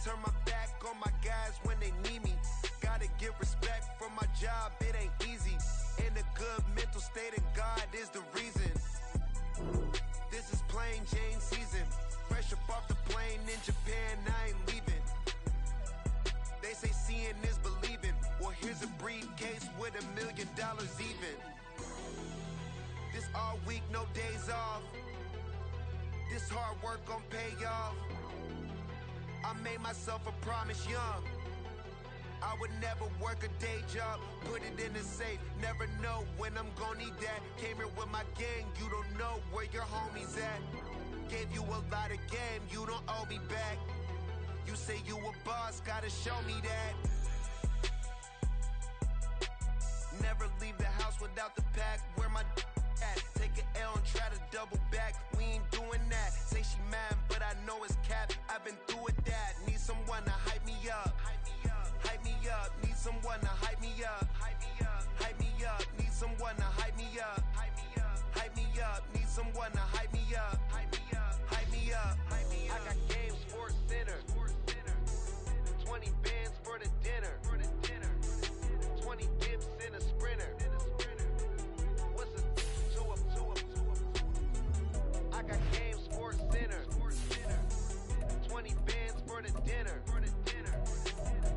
turn my back on my guys when they need me. Gotta get respect from my job, it ain't easy. In a good mental state, and God is the reason. This is plain Jane season. Fresh up off the plane in Japan, I ain't leaving. They say seeing is believing. Well, here's a briefcase with $1 million even. This all week, no days off. This hard work gon' pay off. I made myself a promise young. I would never work a day job, put it in the safe. Never know when I'm gon' need that. Came here with my gang, you don't know where your homies at. Gave you a lot of game, you don't owe me back. You say you a boss, gotta show me that. Never leave the house without the pack. Where my at? Take an L and try to double back. We ain't doing that. Say she mad, but I know it's cap. I've been through with that. Need someone to hype me up. Hype me up. Need someone to hype me up. Hype me up. Need someone to hype me up. Hype me up. Need someone to hype me up. Hype me up. I got game, Sports Center. 20 bands for the dinner. 20 dips in a sprinter. What's a 2 up? I got game, Sports Center. 20 bands for the dinner.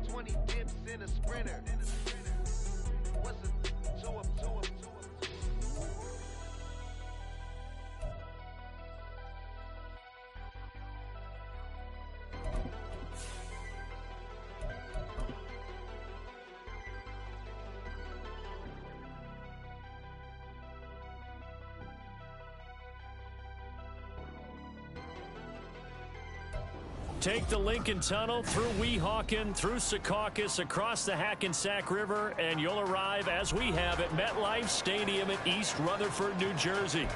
20 dips in a sprinter. What's a 2 up? Take the Lincoln Tunnel through Weehawken, through Secaucus, across the Hackensack River, and you'll arrive, as we have, at MetLife Stadium in East Rutherford, New Jersey.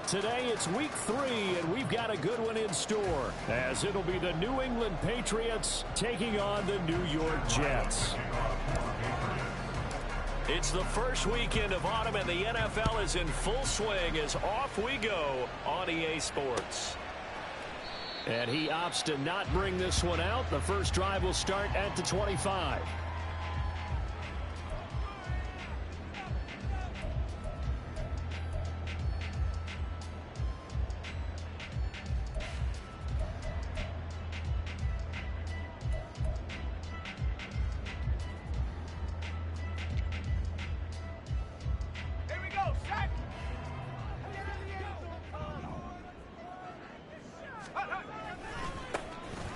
Today it's week 3, and we've got a good one in store, as it'll be the New England Patriots taking on the New York Jets. It's the first weekend of autumn, and the NFL is in full swing as off we go on EA Sports. And he opts to not bring this one out. The first drive will start at the 25.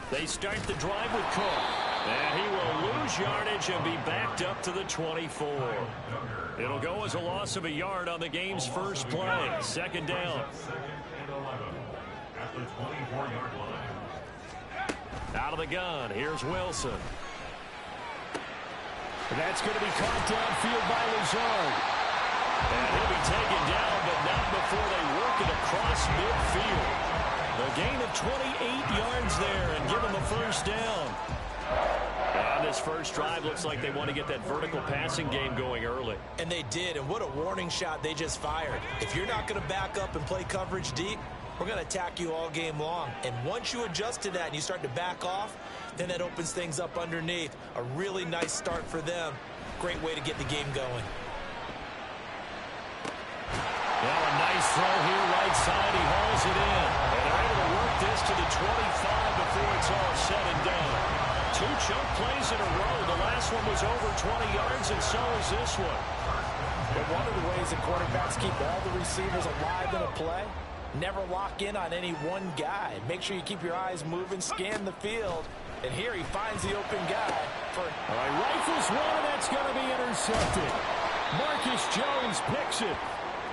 They start the drive with Cook, and he will lose yardage and be backed up to the 24. It'll go as a loss of a yard on the game's first play. Second down. Out of the gun, here's Wilson. That's going to be caught downfield by Lazard. And he'll be taken down, but not before they work it across midfield. A gain of 28 yards there and give them a first down. And this first drive looks like they want to get that vertical passing game going early. And they did, and what a warning shot they just fired. If you're not going to back up and play coverage deep, we're going to attack you all game long. And once you adjust to that and you start to back off, then that opens things up underneath. A really nice start for them. Great way to get the game going. Well, a nice throw here right side. He hauls it in. And they're able to work this to the 25 before it's all said and done. 2 chunk plays in a row. The last one was over 20 yards, and so is this one. But one of the ways that quarterbacks keep all the receivers alive in a play, never lock in on any one guy. Make sure you keep your eyes moving, scan the field. And here he finds the open guy. All right, rifles one, and that's going to be intercepted. Marcus Jones picks it.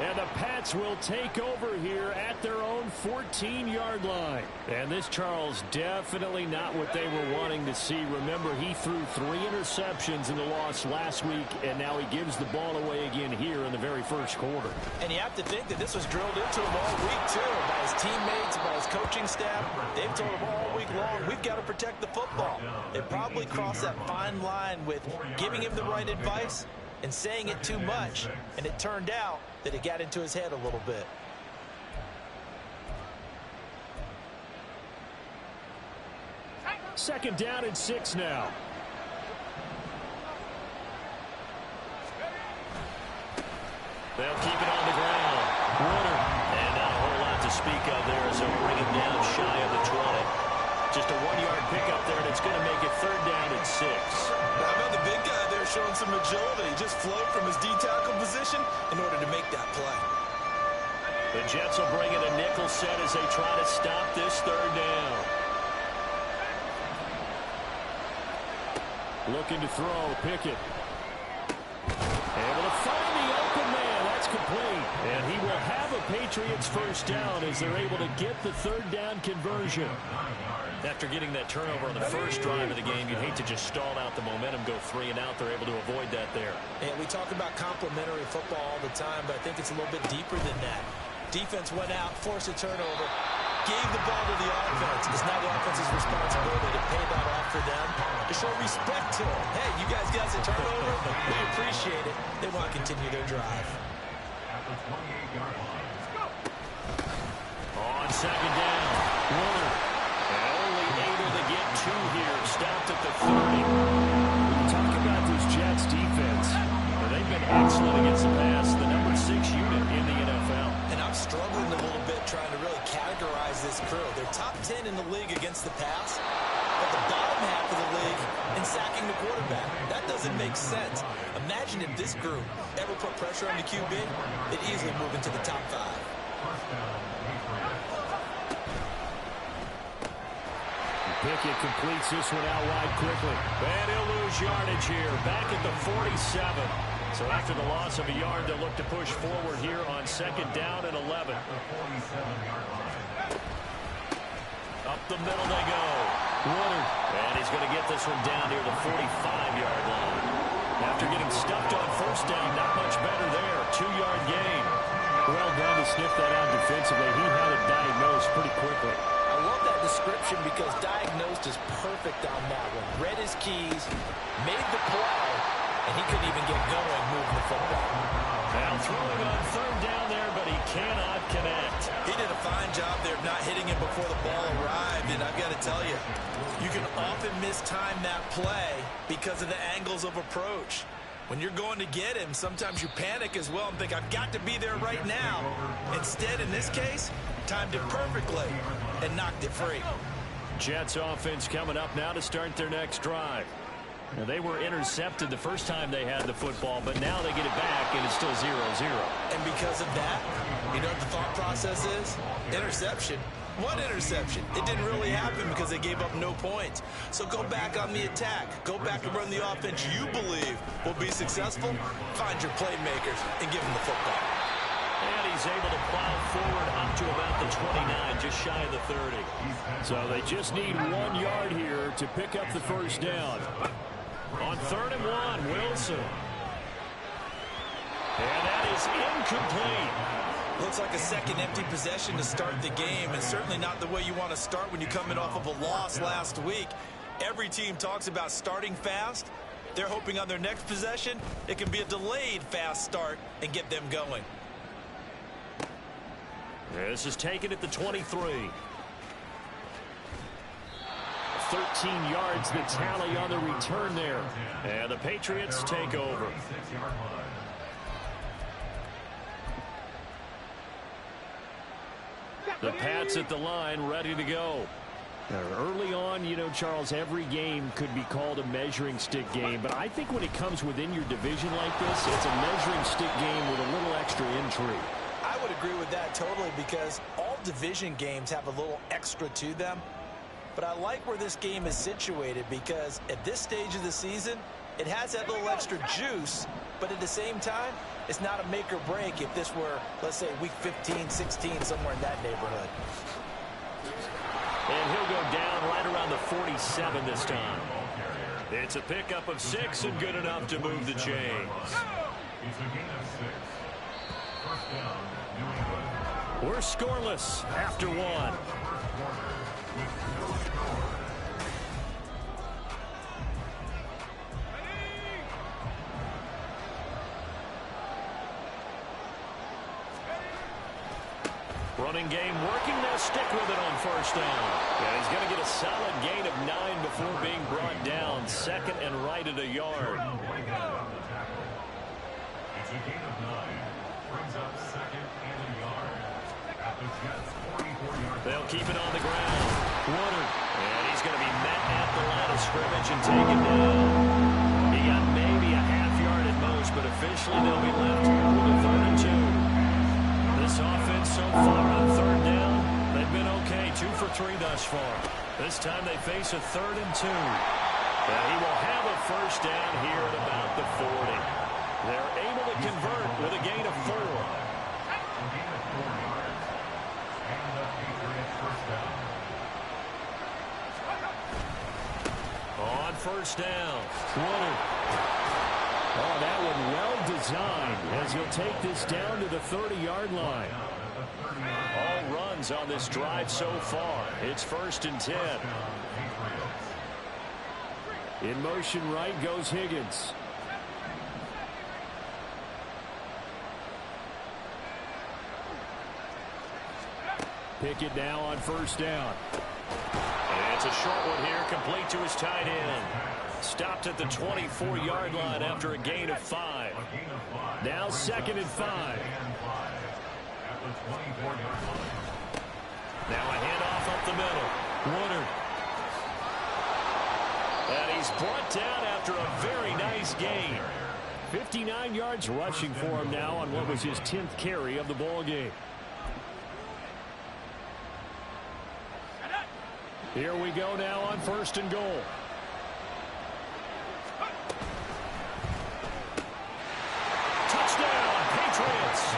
And the Pats will take over here at their own 14-yard line. And this, Charles, definitely not what they were wanting to see. Remember, he threw 3 interceptions in the loss last week, and now he gives the ball away again here in the very first quarter. And you have to think that this was drilled into him all week, too, by his teammates, by his coaching staff. They've told him all week long, we've got to protect the football. They probably crossed that fine line with giving him the right advice and saying it too much, and it turned out that it got into his head a little bit. Second down and 6 now. They'll keep it on the ground. Warner. And not a whole lot to speak of there as they'll bring it down shy of the 20. Just a 1-yard pickup there, and it's going to make it third down and 6. How about the big guy there showing some agility? He just flowed from his D-tackle position in order to make that play. The Jets will bring in a nickel set as they try to stop this third down. Looking to throw, Pickett. Able to find the open man. That's complete. And he will have a Patriots first down as they're able to get the third down conversion. After getting that turnover on the first drive of the game, you'd hate to just stall out the momentum, go 3 and out. They're able to avoid that there. And we talk about complementary football all the time, but I think it's a little bit deeper than that. Defense went out, forced a turnover, gave the ball to the offense. It's now the offense's responsibility to pay that off for them, to show respect to them. Hey, you guys got a turnover? We appreciate it. They want to continue their drive. On second down, Warner. And only able to get 2 here. Stopped at the 30. When you talk about this Jets defense, they've been excellent against the pass, the number 6 unit in the NFL. And I'm struggling a little bit trying to really categorize this crew. They're top 10 in the league against the pass, but the bottom half of the league in sacking the quarterback. That doesn't make sense. Imagine if this group ever put pressure on the QB, they'd easily move into the top 5. Pickett completes this one out wide quickly. And he'll lose yardage here. Back at the 47. So after the loss of a yard, they'll look to push forward here on second down and 11. Up the middle they go. Warner. And he's going to get this one down near the 45-yard line. After getting stuffed on first down, not much better there. 2-yard gain. Well done to sniff that out defensively. He had it diagnosed pretty quickly. I love that description because diagnosed is perfect on that one. Read his keys, made the play, and he couldn't even get going moving the football. Now throwing on third down there, but he cannot connect. He did a fine job there of not hitting it before the ball arrived, and I've got to tell you, you can often mistime that play because of the angles of approach. When you're going to get him, sometimes you panic as well and think, I've got to be there right now. Instead, in this case, timed it perfectly and knocked it free. Jets offense coming up now to start their next drive. Now, they were intercepted the first time they had the football, but now they get it back, and it's still 0-0. And because of that, you know what the thought process is? Interception. What interception? It didn't really happen because they gave up no points. So go back on the attack. Go back and run the offense you believe will be successful. Find your playmakers and give them the football. And he's able to plow forward up to about the 29, just shy of the 30. So they just need 1 yard here to pick up the first down. On 3rd and 1, Wilson. And that is incomplete. Looks like a second empty possession to start the game, and certainly not the way you want to start when you're coming off of a loss last week. Every team talks about starting fast. They're hoping on their next possession it can be a delayed fast start and get them going. This is taken at the 23. 13 yards the tally on the return there. And the Patriots take over. The Pats at the line, ready to go. Early on, you know, Charles, every game could be called a measuring stick game. But I think when it comes within your division like this, it's a measuring stick game with a little extra intrigue. I would agree with that totally because all division games have a little extra to them. But I like where this game is situated because at this stage of the season, it has that little extra juice, but at the same time, it's not a make or break if this were, let's say, week 15, 16, somewhere in that neighborhood. And he'll go down right around the 47 this time. It's a pickup of 6 and good enough to move the chains. We're scoreless after 1. Running game working. They'll stick with it on first down. And he's going to get a solid gain of 9 before being brought down. Second and right at a yard. It's a gain of 9. Brings up second and a yard. At the Jets' 44-yard. They'll keep it on the ground. Woodard. And he's going to be met at the line of scrimmage and taken down. He got maybe a half yard at most, but officially they'll be left with a 3rd and 2. This offense so far on 3rd down, they've been okay. 2 for 3 thus far. This time they face a 3rd and 2. And he will have a first down here at about the 40. They're able to convert with a gain of 4. On first down, Woodard. Oh, that one well designed as he'll take this down to the 30-yard line. All runs on this drive so far. It's 1st and 10. In motion right goes Higgins. Pickett now on first down. And it's a short one here, complete to his tight end. Stopped at the 24-yard line after a gain of 5. Now 2nd and 5. Now a handoff up the middle. Woodard. And he's brought down after a very nice gain. 59 yards rushing for him now on what was his 10th carry of the ball game. Here we go now on 1st and goal. Touchdown, Patriots.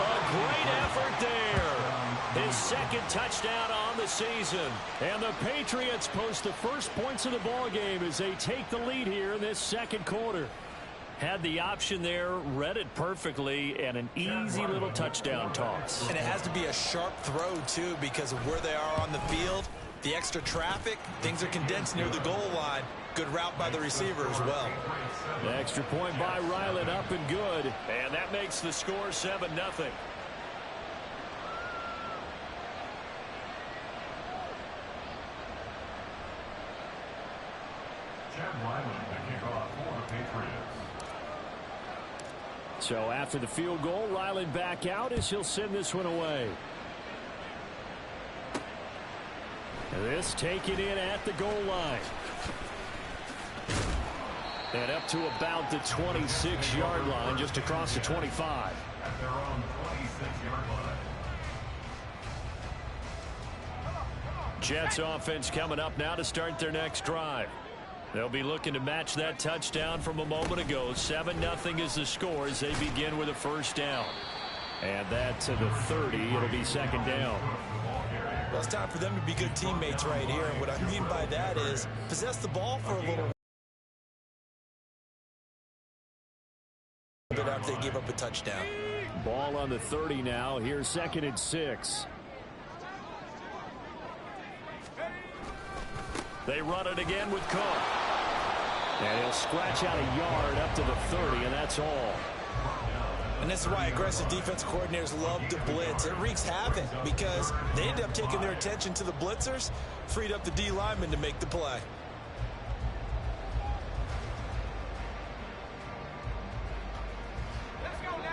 A great effort there. His 2nd touchdown on the season. And the Patriots post the first points of the ball game as they take the lead here in this 2nd quarter. Had the option there, read it perfectly, and an easy little touchdown toss. And it has to be a sharp throw, too, because of where they are on the field. The extra traffic, things are condensed near the goal line. Good route by the receiver as well. The extra point by Ryland up and good. And that makes the score 7-0. Chad Ryland to kick off for the Patriots. So after the field goal, Ryland back out as he'll send this one away. This taken in at the goal line. And up to about the 26-yard line, just across the 25. At their own 26-yard line. Jets offense coming up now to start their next drive. They'll be looking to match that touchdown from a moment ago. 7-0 is the score as they begin with a first down. And that to the 30. It'll be 2nd down. Well, it's time for them to be good teammates right here. And what I mean by that is possess the ball for a little bit after they give up a touchdown. Ball on the 30 now. Here's 2nd and 6. They run it again with Cook. And he'll scratch out a yard up to the 30, and that's all. And this is why aggressive defense coordinators love to blitz. It wreaks havoc because they end up taking their attention to the blitzers, freed up the D lineman to make the play.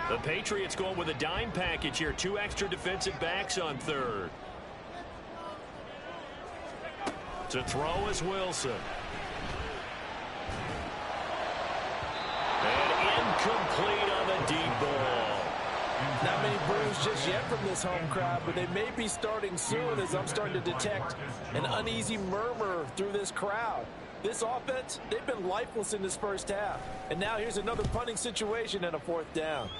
The Patriots going with a dime package here. 2 extra defensive backs on 3rd. To throw is Wilson. And incomplete on the deep ball. Not many boos just yet from this home crowd, but they may be starting soon as I'm starting to detect an uneasy murmur through this crowd. This offense, they've been lifeless in this first half. And now here's another punting situation and a 4th down.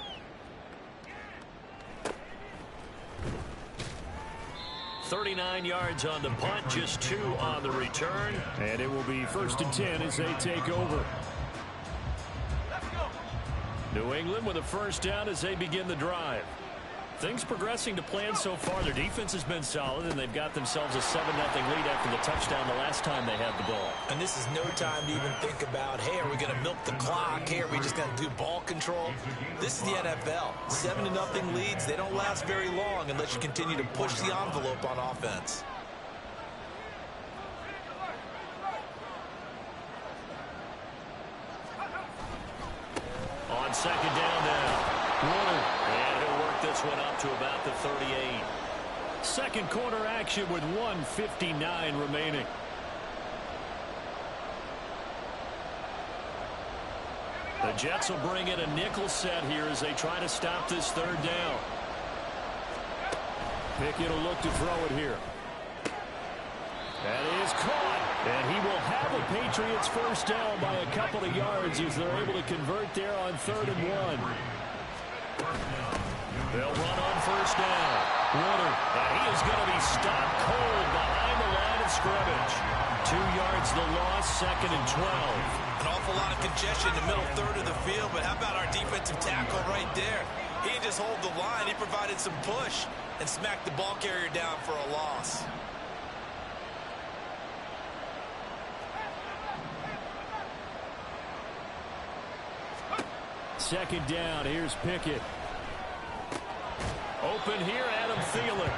.39 yards on the punt, just 2 on the return. And it will be 1st and 10 as they take over. New England with a first down as they begin the drive. Things progressing to plan so far. Their defense has been solid, and they've got themselves a 7-0 lead after the touchdown the last time they had the ball. And this is no time to even think about, hey, are we going to milk the clock? Hey, are we just going to do ball control? This is the NFL. 7-0 leads, they don't last very long unless you continue to push the envelope on offense. On second down now, Warner. And he'll work this one up to about the 38. Second quarter action with 1:59 remaining. The Jets will bring in a nickel set here as they try to stop this third down. Pickett will look to throw it here. That is caught. And he will have a Patriots first down by a couple of yards as they're able to convert there on 3rd and 1. They'll run on first down. Warner, and he is going to be stopped cold behind the line of scrimmage. 2 yards the loss, 2nd and 12. An awful lot of congestion in the middle third of the field, but how about our defensive tackle right there? He didn't just hold the line, he provided some push and smacked the ball carrier down for a loss. Second down, here's Pickett. Open here, Adam Thielen.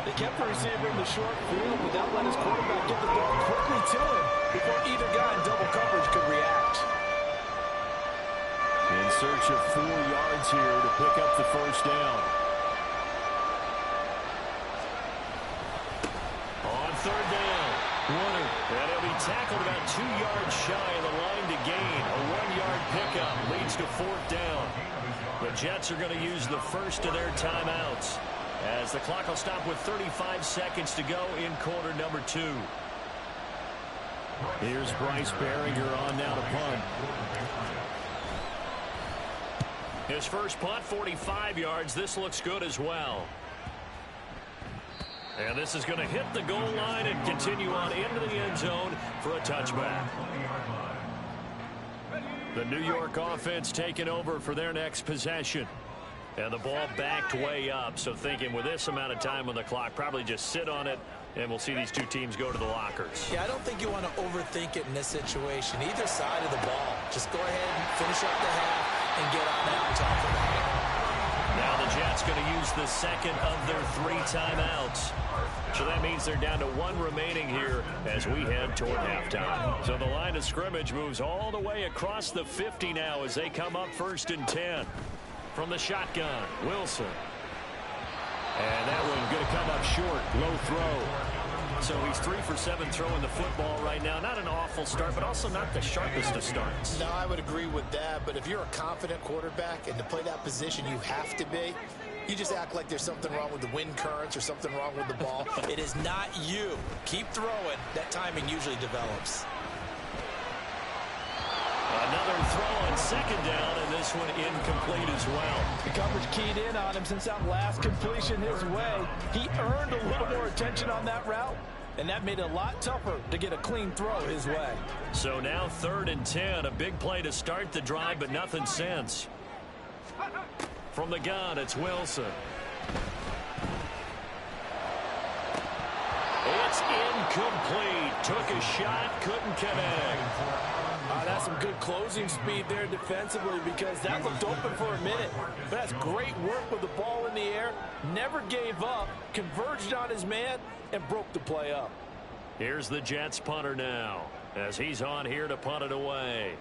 They kept the receiver in the short field, but that let his quarterback get the ball quickly to him before either guy in double coverage could react. In search of 4 yards here to pick up the first down. On third down, Warner. And he'll be tackled about 2 yards shy of the line to gain. A 1-yard pickup leads to 4th down. The Jets are going to use the first of their timeouts as the clock will stop with 35 seconds to go in quarter number 2. Here's Bryce Baringer on now to punt. His first punt, 45 yards. This looks good as well. And this is going to hit the goal line and continue on into the end zone for a touchback. The New York offense taking over for their next possession. And the ball backed way up. So thinking with this amount of time on the clock, probably just sit on it, and we'll see these two teams go to the lockers. Yeah, I don't think you want to overthink it in this situation. Either side of the ball. Just go ahead and finish up the half and get on out and talk about it. Now the Jets going to use the second of their 3 timeouts. So that means they're down to 1 remaining here as we head toward halftime. So the line of scrimmage moves all the way across the 50 now as they come up 1st and 10. From the shotgun, Wilson. And that one going to come up short, low throw. So he's 3 for 7 throwing the football right now. Not an awful start, but also not the sharpest of starts. No, I would agree with that. But if you're a confident quarterback and to play that position you have to be, you just act like there's something wrong with the wind currents or something wrong with the ball. It is not you. Keep throwing. That timing usually develops. Another throw on second down, and this one incomplete as well. The coverage keyed in on him since that last completion his way. He earned a little more attention on that route, and that made it a lot tougher to get a clean throw his way. So now 3rd and 10, a big play to start the drive, but nothing since. From the gun, it's Wilson. It's incomplete. Took a shot, couldn't connect. That's some good closing speed there defensively because that looked open for a minute. But that's great work with the ball in the air. Never gave up, converged on his man, and broke the play up. Here's the Jets punter now as he's on here to punt it away.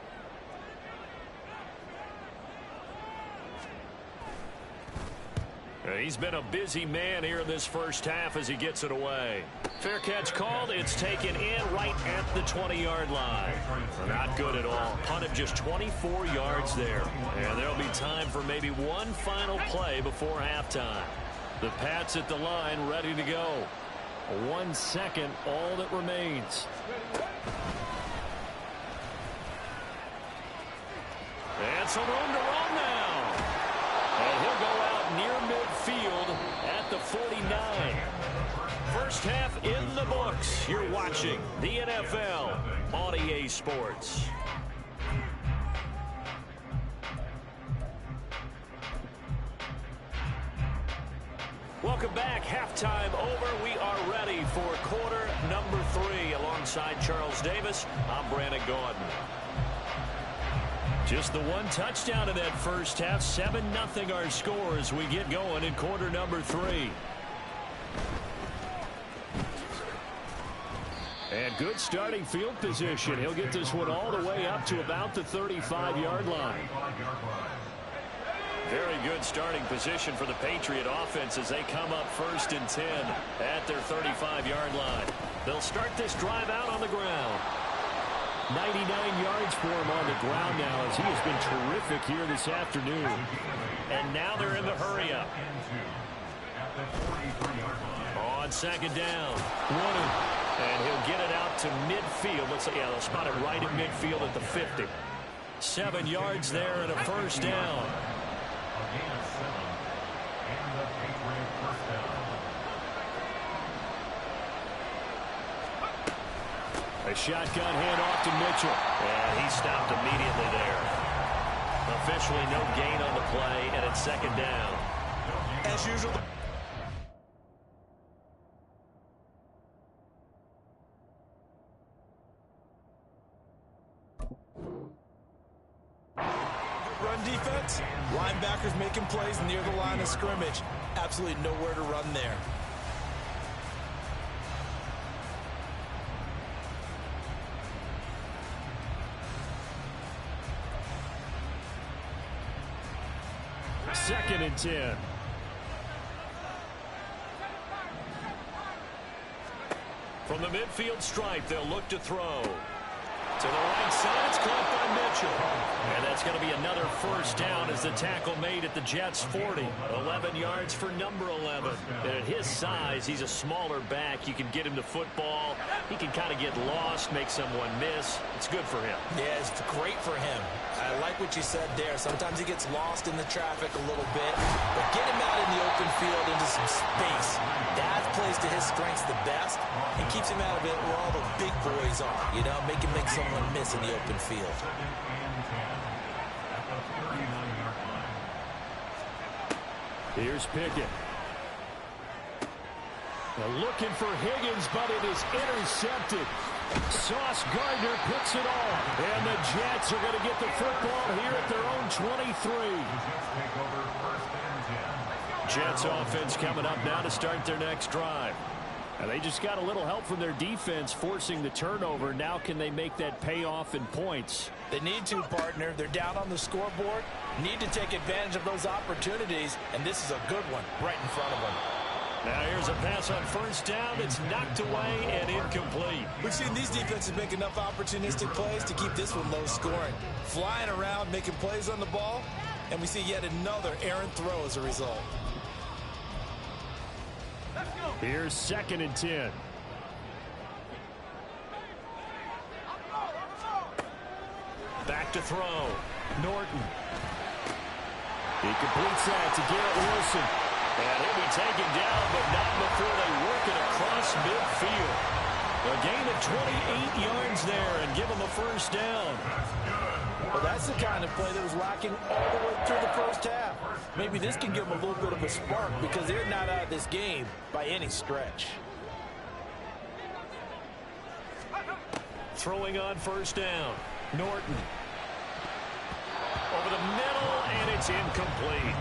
He's been a busy man here in this first half as he gets it away. Fair catch called. It's taken in right at the 20-yard line. Not good at all. Punted just 24 yards there. And there'll be time for maybe one final play before halftime. The Pats at the line ready to go. 1 second, all that remains. And some room to run now. And he'll go out near midfield at the 49. First half in the books. You're watching the NFL on EA Sports. Welcome back. Halftime over. We are ready for quarter number 3. Alongside Charles Davis, I'm Brandon Gaudin. Just the one touchdown in that first half. 7-0 our score as we get going in quarter number 3. And good starting field position. He'll get this one all the way up to about the 35-yard line. Very good starting position for the Patriot offense as they come up 1st and 10 at their 35-yard line. They'll start this drive out on the ground. 99 yards for him on the ground now as he has been terrific here this afternoon. And now they're in the hurry-up. On 2nd down. And he'll get it out to midfield. Let's say, yeah, they'll spot it right in midfield at the 50. 7 yards there and a 1st down. A shotgun handoff to Mitchell. And he stopped immediately there. Officially no gain on the play, and it's 2nd down. As usual. Run defense. Linebackers making plays near the line of scrimmage. Absolutely nowhere to run there. Second and 10. From the midfield stripe, they'll look to throw. To the right side, it's caught by Mitchell. And that's going to be another 1st down as the tackle made at the Jets' 40. 11 yards for number 11. And at his size, he's a smaller back. You can get him the football. He can kind of get lost, make someone miss. It's good for him. Yeah, it's great for him. I like what you said there. Sometimes he gets lost in the traffic a little bit. But get him out in the open field into some space. That plays to his strengths the best and keeps him out of it where all the big boys are. You know, make him make someone miss in the open field. Here's Pickett. They're looking for Higgins, but it is intercepted. Sauce Gardner picks it off. And the Jets are going to get the football here at their own 23. Jets offense coming up now to start their next drive. And they just got a little help from their defense forcing the turnover. Now can they make that pay off in points? They need to, partner. They're down on the scoreboard. Need to take advantage of those opportunities. And this is a good one right in front of them. Now here's a pass on 1st down. It's knocked away and incomplete. We've seen these defenses make enough opportunistic plays to keep this one low scoring. Flying around, making plays on the ball. And we see yet another errant throw as a result. Here's 2nd and 10. Back to throw. Norton. He completes that to Garrett Wilson. And he'll be taken down, but not before they work it across midfield. A gain of 28 yards there and give him a 1st down. Well, that's the kind of play that was lacking all the way through the first half. Maybe this can give them a little bit of a spark because they're not out of this game by any stretch. Throwing on 1st down. Norton. Over the middle, and it's incomplete.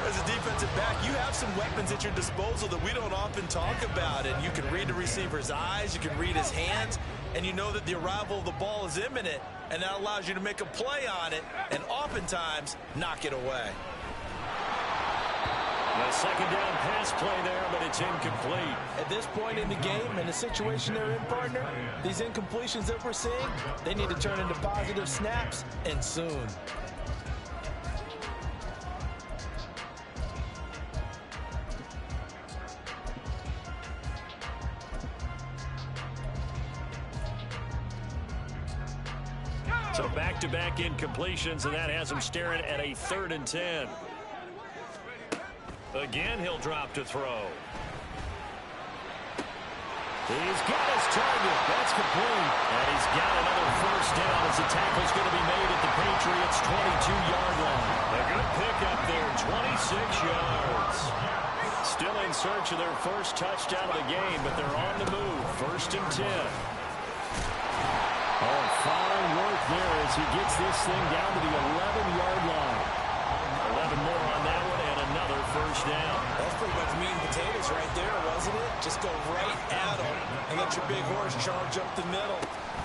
As a defensive back, you have some weapons at your disposal that we don't often talk about. And you can read the receiver's eyes, you can read his hands, and you know that the arrival of the ball is imminent, and that allows you to make a play on it and oftentimes knock it away. A 2nd down pass play there, but it's incomplete. At this point in the game, in the situation they're in, partner, these incompletions that we're seeing, they need to turn into positive snaps, and soon. So back-to-back incompletions, and that has him staring at a 3rd and 10. Again, he'll drop to throw. He's got his target. That's complete. And he's got another 1st down as the tackle's going to be made at the Patriots' 22-yard line. A good pickup there, 26 yards. Still in search of their first touchdown of the game, but they're on the move. 1st and 10. Oh, fine work there as he gets this thing down to the 11-yard line. 11 more on that one and another first down. That's pretty much meat and potatoes right there, wasn't it? Just go right at them and let your big horse charge up the middle.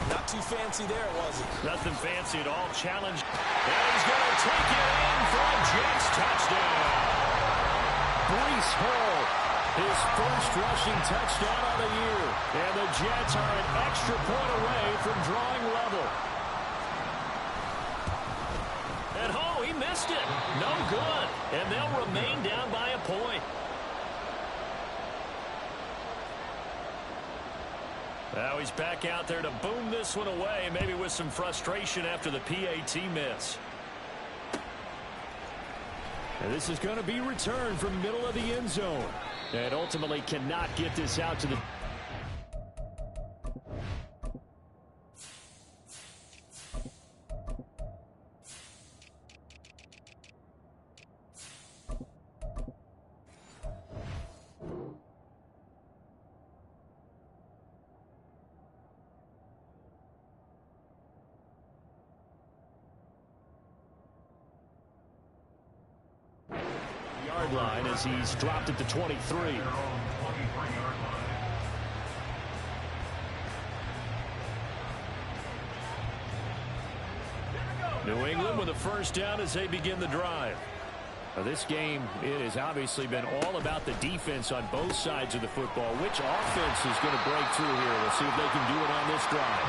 Not too fancy there, was it? Nothing fancy at all. Challenge. And he's going to take it in for a Jets touchdown. Breece Hall, his first rushing touchdown of the year. And the Jets are an extra point away from drawing level. And oh, he missed it. No good. And they'll remain down by a point. Now he's back out there to boom this one away, maybe with some frustration after the PAT miss. And this is going to be returned from middle of the end zone. And ultimately cannot get this out to the... line as he's dropped it to 23. New England with a first down as they begin the drive. Now this game, it has obviously been all about the defense on both sides of the football. Which offense is going to break through here? We'll see if they can do it on this drive.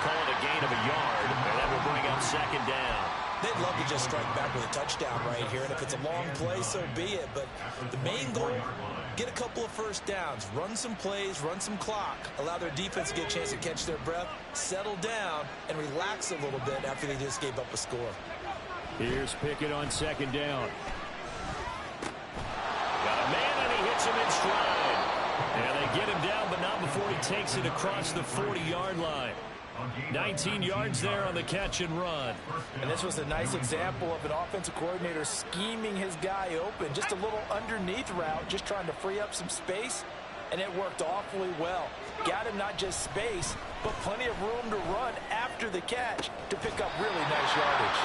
Call it a gain of a yard, and that will bring up 2nd down. They'd love to just strike back with a touchdown right here, and if it's a long play, so be it. But the main goal, get a couple of first downs, run some plays, run some clock, allow their defense to get a chance to catch their breath, settle down, and relax a little bit after they just gave up a score. Here's Pickett on 2nd down. Got a man, and he hits him in stride. And they get him down, but not before he takes it across the 40-yard line. 19 yards there on the catch and run. And this was a nice example of an offensive coordinator scheming his guy open. Just a little underneath route, just trying to free up some space, and it worked awfully well. Got him not just space, but plenty of room to run after the catch to pick up really nice yardage.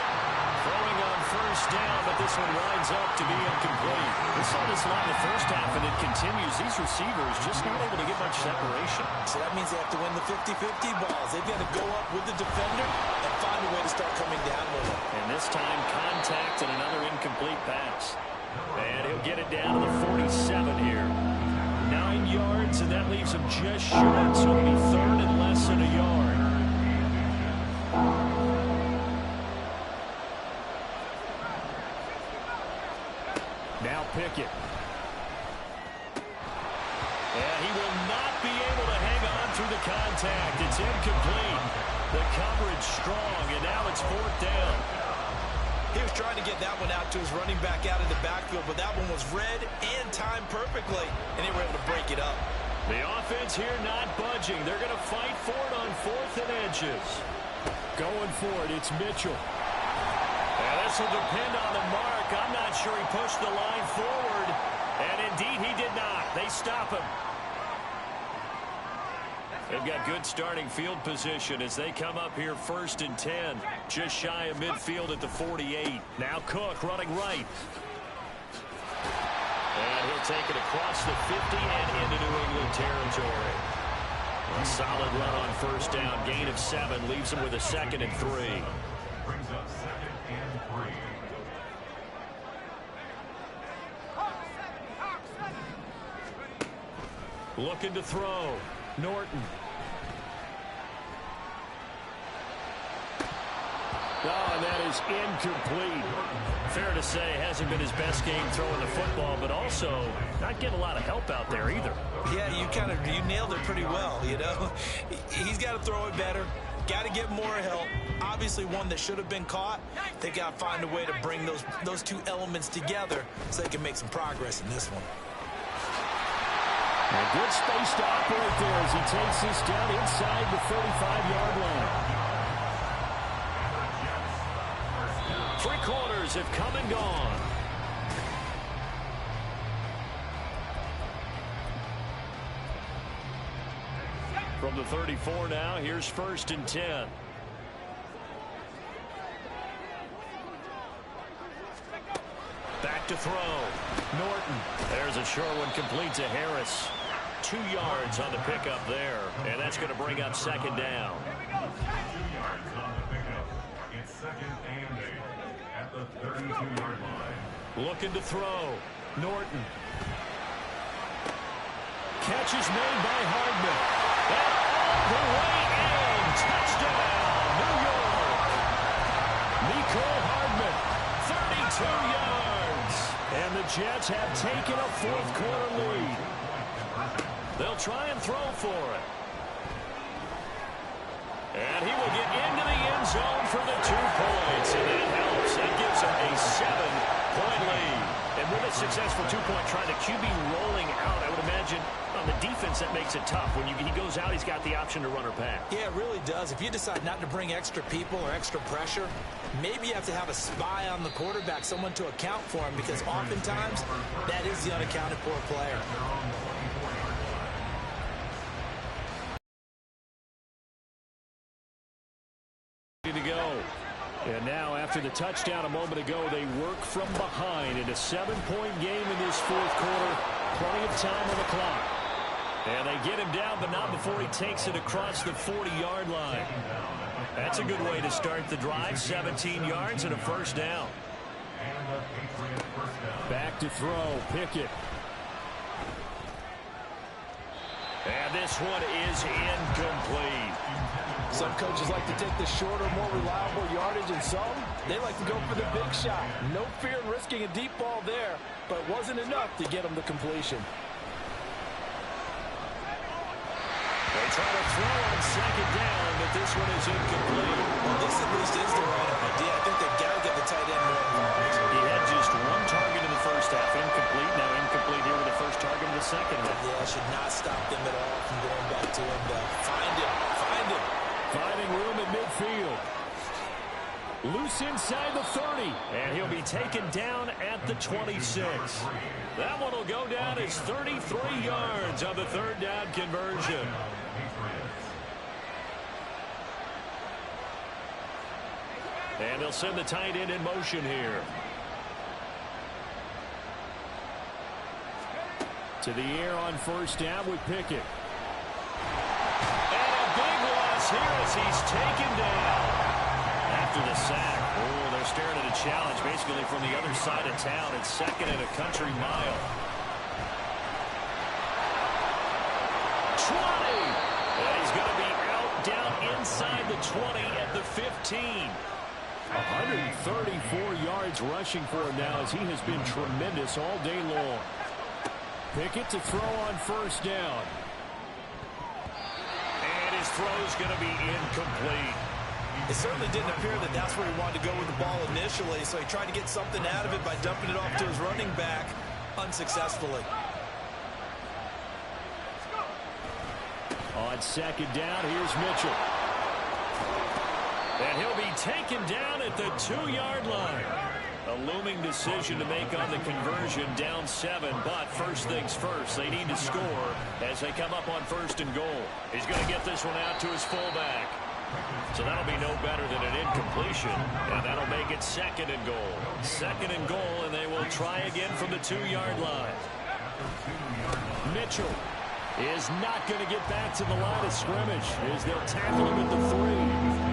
Throwing on first down, but this one winds up to be incomplete. We saw this a lot in the first half, and it continues. These receivers just not able to get much separation. So that means they have to win the 50-50 balls. They've got to go up with the defender and find a way to start coming down with it. And this time, contact and another incomplete pass. And he'll get it down to the 47 here. 9 yards, and that leaves him just short. So it'll be 3rd and less than a yard. Now Pickett. And he will not be able to hang on through the contact. It's incomplete. The coverage strong, and now it's 4th down. He was trying to get that one out to his running back out of the backfield, but that one was read and timed perfectly, and they were able to break it up. The offense here not budging. They're going to fight for it on 4th and inches. Going for it, it's Mitchell. And this will depend on the mark. I'm not sure he pushed the line forward, and indeed he did not. They stop him. They've got good starting field position as they come up here 1st and 10. Just shy of midfield at the 48. Now Cook running right. And he'll take it across the 50 and into New England territory. A solid run on first down. Gain of 7 leaves him with a 2nd and 3. Brings up 2nd and 3. Looking to throw. Norton. Oh, and that is incomplete. Fair to say, hasn't been his best game throwing the football, but also not getting a lot of help out there either. Yeah, you nailed it pretty well, you know. He's got to throw it better. Got to get more help. Obviously one that should have been caught. They got to find a way to bring those two elements together so they can make some progress in this one. A good space to operate there as he takes this down inside the 35-yard line. 3 quarters have come and gone. from the 34 now. Here's 1st and 10. Back to throw. Norton. There's a short one, complete to Harris. 2 yards on the pickup there, and that's going to bring up 2nd down. 2 yards on the pickup. It's 2nd and 8 at the 32-yard line. Looking to throw. Norton. Catch is made by Hardman. And all the way in. Touchdown, New York. Mecole Hardman, 32 yards. And the Jets have taken a 4th quarter lead. They'll try and throw for it. And he will get into the end zone for the 2 points. And that helps. That gives him a 7-point lead. And with a successful 2-point try, the QB rolling out, I would imagine on the defense that makes it tough. When he goes out, he's got the option to run or pass. Yeah, it really does. If you decide not to bring extra people or extra pressure, maybe you have to have a spy on the quarterback, someone to account for him, because oftentimes that is the unaccounted for player. To go. And now, after the touchdown a moment ago, they work from behind in a 7-point game in this 4th quarter. Plenty of time on the clock. And they get him down, but not before he takes it across the 40-yard line. That's a good way to start the drive. 17 yards and a 1st down. Back to throw. Pickett. And this one is incomplete. Some coaches like to take the shorter, more reliable yardage, and some, they like to go for the big shot. No fear in risking a deep ball there, but it wasn't enough to get him the completion. They try to throw on 2nd down, but this one is incomplete. Well, this at least is the right idea. I think they've got to get the tight end more involved. He had just 1 target in the first half, incomplete. Now incomplete here with the first target in the second half. Yeah, should not stop them at all from going back to him. Find him. Finding room at midfield. Loose inside the 30. And he'll be taken down at the 26. That one will go down as 33 yards on the 3rd down conversion. And they'll send the tight end in motion here. To the air on 1st down with Pickett. Here as he's taken down after the sack. Oh, they're staring at a challenge basically from the other side of town. It's 2nd and a country mile. 20. And he's going to be out down inside the 20 at the 15. 134 yards rushing for him now as he has been tremendous all day long. Pickett to throw on 1st down. His throw's going to be incomplete. It certainly didn't appear that that's where he wanted to go with the ball initially, so he tried to get something out of it by dumping it off to his running back unsuccessfully. On 2nd down, here's Mitchell. And he'll be taken down at the 2-yard line. A looming decision to make on the conversion, down 7, but first things first, they need to score as they come up on 1st and goal. He's going to get this one out to his fullback. So that'll be no better than an incompletion, and that'll make it 2nd and goal. 2nd and goal, and they will try again from the 2-yard line. Mitchell is not going to get back to the line of scrimmage as they'll tackle him at the 3.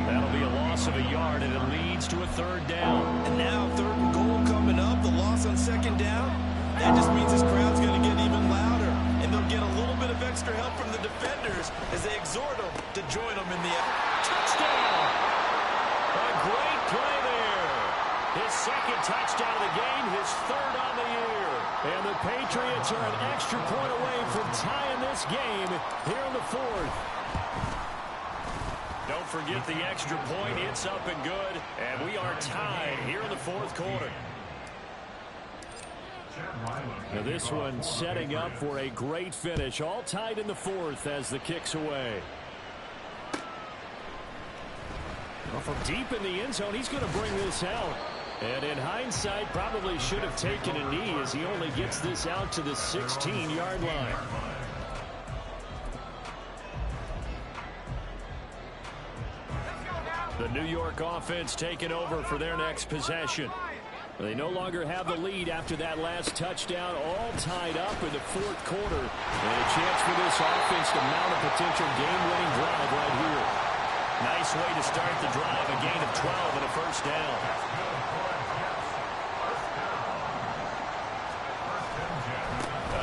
That'll be a loss of a yard, and it leads to a 3rd down. And now 3rd and goal coming up. The loss on 2nd down. That just means this crowd's going to get even louder, and they'll get a little bit of extra help from the defenders as they exhort them to join them in the touchdown. A great play there. His 2nd touchdown of the game, his 3rd on the year. And the Patriots are an extra point away from tying this game here in the 4th. Don't forget the extra point. It's up and good. And we are tied here in the 4th quarter. Now this one setting up for a great finish. All tied in the 4th as the kick's away. Well, from deep in the end zone, he's going to bring this out. And in hindsight, probably should have taken a knee as he only gets this out to the 16-yard line. New York offense taking over for their next possession. They no longer have the lead after that last touchdown, all tied up in the fourth quarter. And a chance for this offense to mount a potential game-winning drive right here. Nice way to start the drive, a gain of 12 and a first down.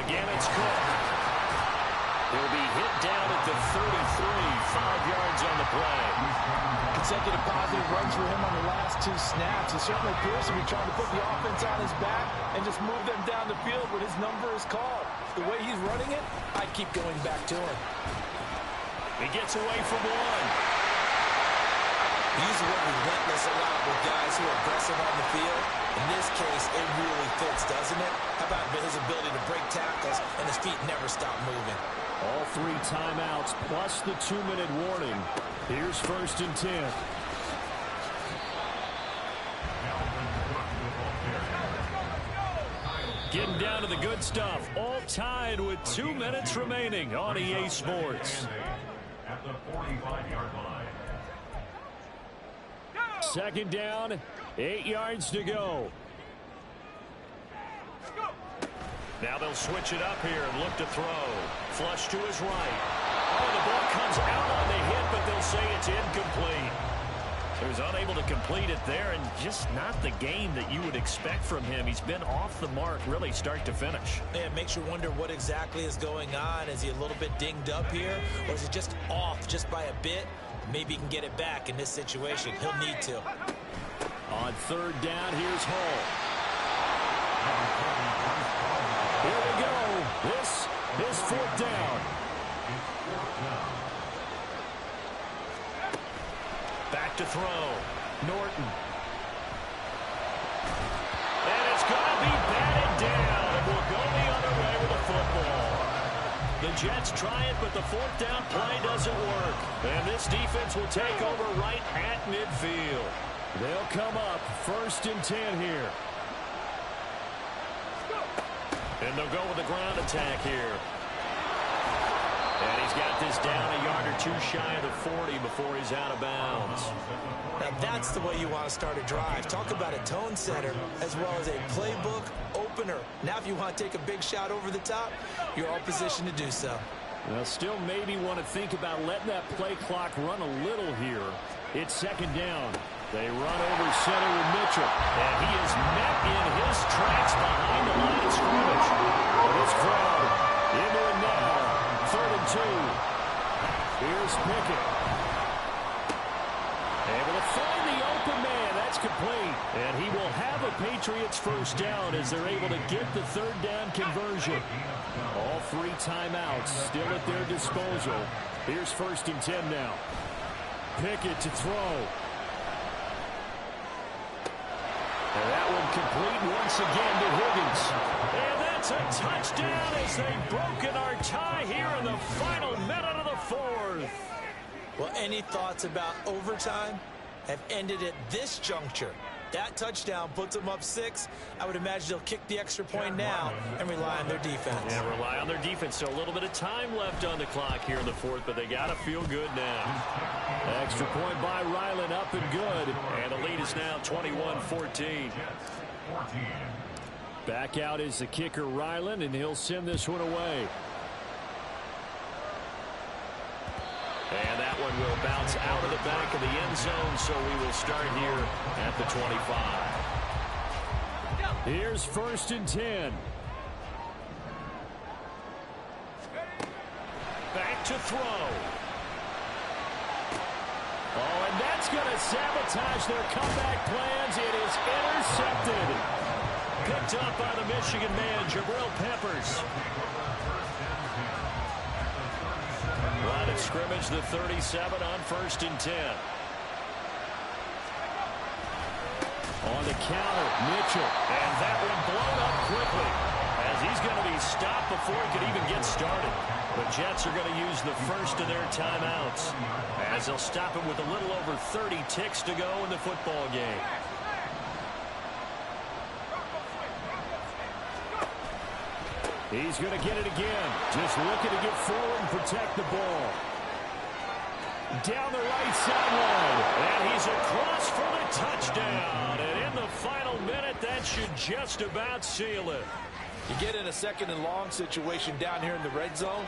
Again, it's Cook. He'll be hit down at the 33, 5 yards on the play. Consecutive positive runs for him on the last 2 snaps. He certainly appears to be trying to put the offense on his back and just move them down the field when his number is called. The way he's running it, I keep going back to him. He gets away from one. He's relentless a lot with guys who are aggressive on the field. In this case, it really fits, doesn't it? How about his ability to break tackles and his feet never stop moving? All 3 timeouts plus the 2-minute warning. Here's 1st and 10. Getting down to the good stuff. All tied with 2 minutes remaining on EA Sports. At the 45-yard line. 2nd down, 8 yards to go. Now they'll switch it up here and look to throw. Flush to his right. Oh, the ball comes out on the hit, but they'll say it's incomplete. He was unable to complete it there, and just not the game that you would expect from him. He's been off the mark, really, start to finish. Yeah, it makes you wonder what exactly is going on. Is he a little bit dinged up here, or is he just off just by a bit? Maybe he can get it back in this situation. He'll need to. On 3rd down, here's Hall. Here we go. This is 4th down. Back to throw. Norton. And it's going to be batted down. And we'll go the other way with the football. The Jets try it, but the 4th down play doesn't work. And this defense will take over right at midfield. They'll come up 1st and 10 here. And they'll go with the ground attack here. And he's got this down a yard or 2 shy of the 40 before he's out of bounds. Now that's the way you want to start a drive. Talk about a tone setter as well as a playbook opener. Now if you want to take a big shot over the top, you're all positioned to do so. Well, still maybe want to think about letting that play clock run a little here. It's 2nd down. They run over center with Mitchell. And he is met in his tracks behind the line of scrimmage. This crowd into it now. 3rd and 2. Here's Pickett. Able to find the open man. That's complete. And he will have a Patriots 1st down as they're able to get the 3rd down conversion. All 3 timeouts still at their disposal. Here's 1st and 10 now. Pickett to throw. And that one complete once again to Higgins. And that's a touchdown as they've broken our tie here in the final minute of the 4th. Well, any thoughts about overtime have ended at this juncture. That touchdown puts them up 6. I would imagine they'll kick the extra point now and rely on their defense. Yeah, rely on their defense. So a little bit of time left on the clock here in the 4th, but they got to feel good now. Extra point by Ryland, up and good. And the lead is now 21-14. Back out is the kicker, Ryland, and he'll send this one away. And that one will bounce out of the back of the end zone, so we will start here at the 25. Here's 1st and 10. Back to throw. Oh, and that's going to sabotage their comeback plans. It is intercepted. Picked up by the Michigan man, Jabril Peppers. Line of scrimmage, the 37 on 1st and 10. On the counter, Mitchell. And that one blown up quickly as he's going to be stopped before he could even get started. The Jets are going to use the first of their timeouts as they'll stop him with a little over 30 ticks to go in the football game. He's going to get it again. Just looking to get forward and protect the ball. Down the right sideline. And he's across for the touchdown. And in the final minute, that should just about seal it. You get in a second and long situation down here in the red zone,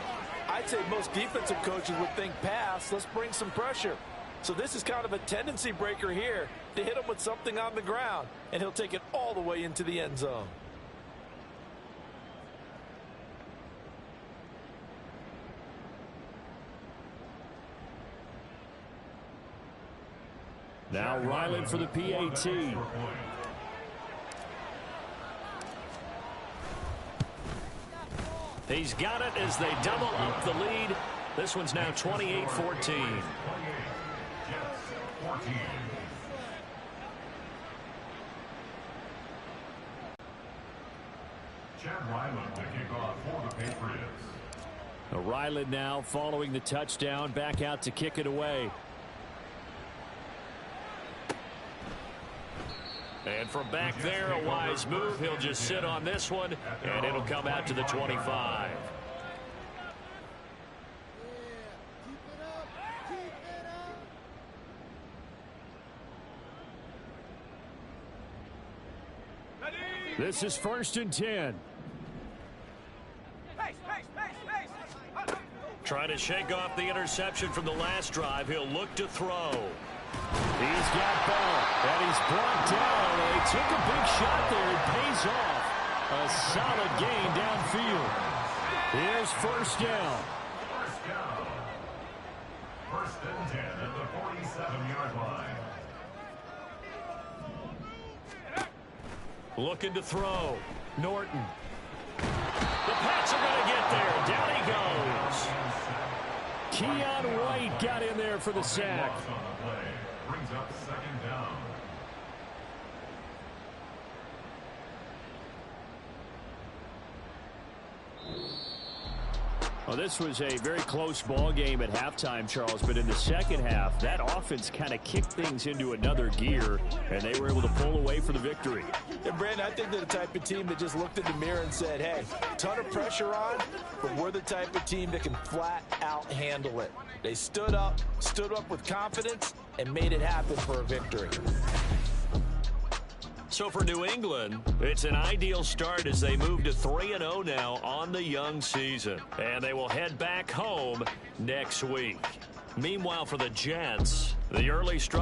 I'd say most defensive coaches would think pass, let's bring some pressure. So this is kind of a tendency breaker here to hit him with something on the ground, and he'll take it all the way into the end zone. Now Ryland for the PAT. He's got it as they double up the lead. This one's now 28-14. Chad Ryland to kick off for the Patriots. Ryland now following the touchdown, back out to kick it away. And from back there, a wise move. He'll just sit on this one, and it'll come out to the 25. This is 1st and 10. Trying to shake off the interception from the last drive. He'll look to throw. He's got ball, and he's brought down. They took a big shot there. It pays off. A solid gain downfield. Here's 1st down. First and 10 at the 47-yard line. Looking to throw. Norton. The Pats are going to get there. Down he goes. Keon White got in there for the sack. Brings up 2nd down. Well, this was a very close ball game at halftime, Charles, but in the second half, that offense kind of kicked things into another gear, and they were able to pull away for the victory. And, Brandon, I think they're the type of team that just looked in the mirror and said, hey, ton of pressure on, but we're the type of team that can flat out handle it. They stood up with confidence, and made it happen for a victory. So for New England, it's an ideal start as they move to 3-0 now on the young season. And they will head back home next week. Meanwhile, for the Jets, the early struggle